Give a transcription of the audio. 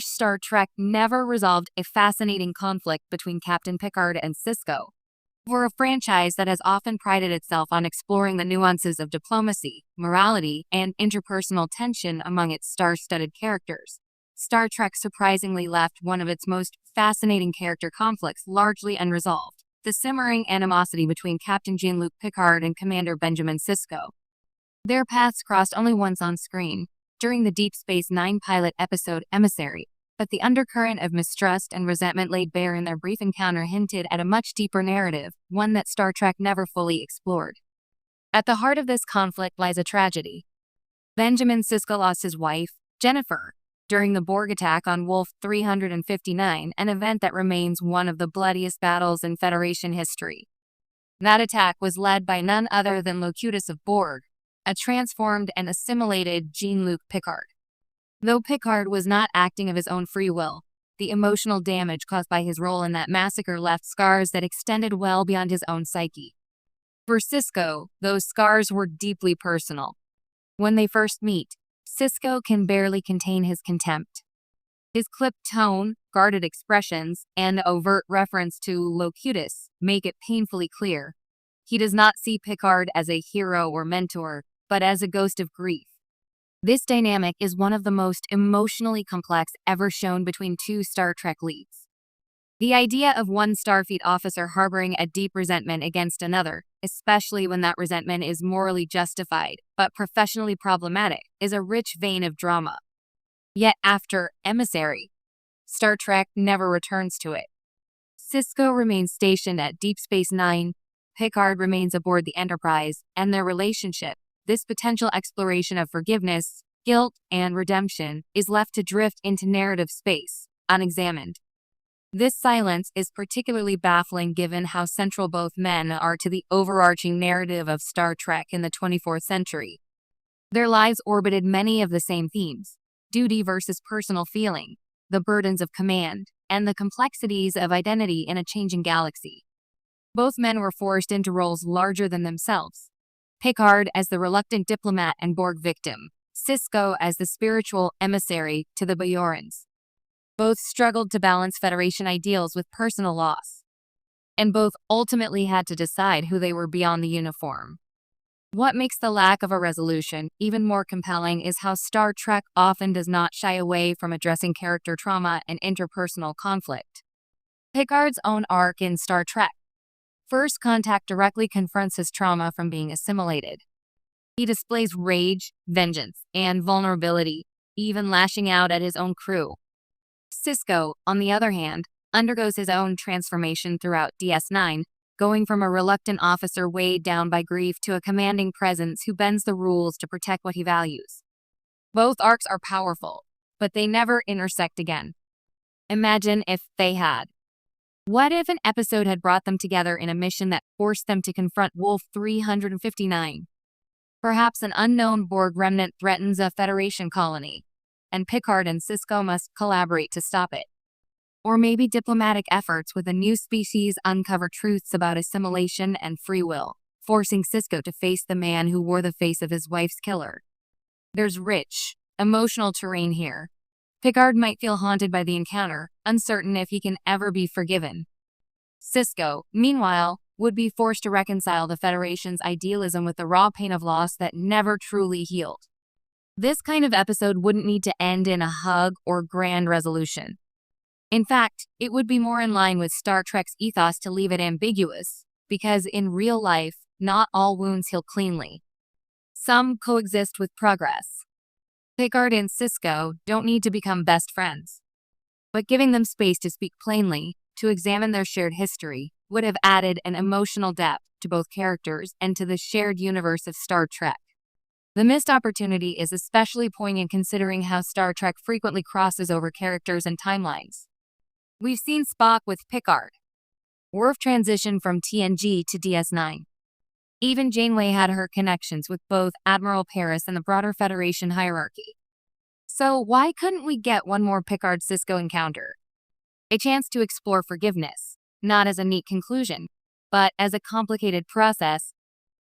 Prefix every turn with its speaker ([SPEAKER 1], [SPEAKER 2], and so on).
[SPEAKER 1] Star Trek never resolved a fascinating conflict between Captain Picard and Sisko. For a franchise that has often prided itself on exploring the nuances of diplomacy, morality, and interpersonal tension among its star-studded characters, Star Trek surprisingly left one of its most fascinating character conflicts largely unresolved: the simmering animosity between Captain Jean-Luc Picard and Commander Benjamin Sisko. Their paths crossed only once on screen, during the Deep Space Nine pilot episode Emissary, but the undercurrent of mistrust and resentment laid bare in their brief encounter hinted at a much deeper narrative, one that Star Trek never fully explored. At the heart of this conflict lies a tragedy. Benjamin Sisko lost his wife, Jennifer, during the Borg attack on Wolf 359, an event that remains one of the bloodiest battles in Federation history. That attack was led by none other than Locutus of Borg, a transformed and assimilated Jean-Luc Picard. Though Picard was not acting of his own free will, the emotional damage caused by his role in that massacre left scars that extended well beyond his own psyche. For Sisko, those scars were deeply personal. When they first meet, Sisko can barely contain his contempt. His clipped tone, guarded expressions, and overt reference to Locutus make it painfully clear. He does not see Picard as a hero or mentor, but as a ghost of grief. This dynamic is one of the most emotionally complex ever shown between two Star Trek leads. The idea of one Starfleet officer harboring a deep resentment against another, especially when that resentment is morally justified but professionally problematic, is a rich vein of drama. Yet after Emissary, Star Trek never returns to it. Sisko remains stationed at Deep Space Nine, Picard remains aboard the Enterprise, and their relationship, this potential exploration of forgiveness, guilt, and redemption, is left to drift into narrative space, unexamined. This silence is particularly baffling given how central both men are to the overarching narrative of Star Trek in the 24th century. Their lives orbited many of the same themes: duty versus personal feeling, the burdens of command, and the complexities of identity in a changing galaxy. Both men were forced into roles larger than themselves. Picard as the reluctant diplomat and Borg victim, Sisko as the spiritual emissary to the Bajorans. Both struggled to balance Federation ideals with personal loss. And both ultimately had to decide who they were beyond the uniform. What makes the lack of a resolution even more compelling is how Star Trek often does not shy away from addressing character trauma and interpersonal conflict. Picard's own arc in Star Trek First Contact directly confronts his trauma from being assimilated. He displays rage, vengeance, and vulnerability, even lashing out at his own crew. Sisko, on the other hand, undergoes his own transformation throughout DS9, going from a reluctant officer weighed down by grief to a commanding presence who bends the rules to protect what he values. Both arcs are powerful, but they never intersect again. Imagine if they had. What if an episode had brought them together in a mission that forced them to confront Wolf 359? Perhaps an unknown Borg remnant threatens a Federation colony, and Picard and Sisko must collaborate to stop it. Or maybe diplomatic efforts with a new species uncover truths about assimilation and free will, forcing Sisko to face the man who wore the face of his wife's killer. There's rich, emotional terrain here. Picard might feel haunted by the encounter, uncertain if he can ever be forgiven. Sisko, meanwhile, would be forced to reconcile the Federation's idealism with the raw pain of loss that never truly healed. This kind of episode wouldn't need to end in a hug or grand resolution. In fact, it would be more in line with Star Trek's ethos to leave it ambiguous, because in real life, not all wounds heal cleanly. Some coexist with progress. Picard and Sisko don't need to become best friends. But giving them space to speak plainly, to examine their shared history, would have added an emotional depth to both characters and to the shared universe of Star Trek. The missed opportunity is especially poignant considering how Star Trek frequently crosses over characters and timelines. We've seen Spock with Picard. Worf transitioned from TNG to DS9. Even Janeway had her connections with both Admiral Paris and the broader Federation hierarchy. So why couldn't we get one more Picard-Sisko encounter? A chance to explore forgiveness, not as a neat conclusion, but as a complicated process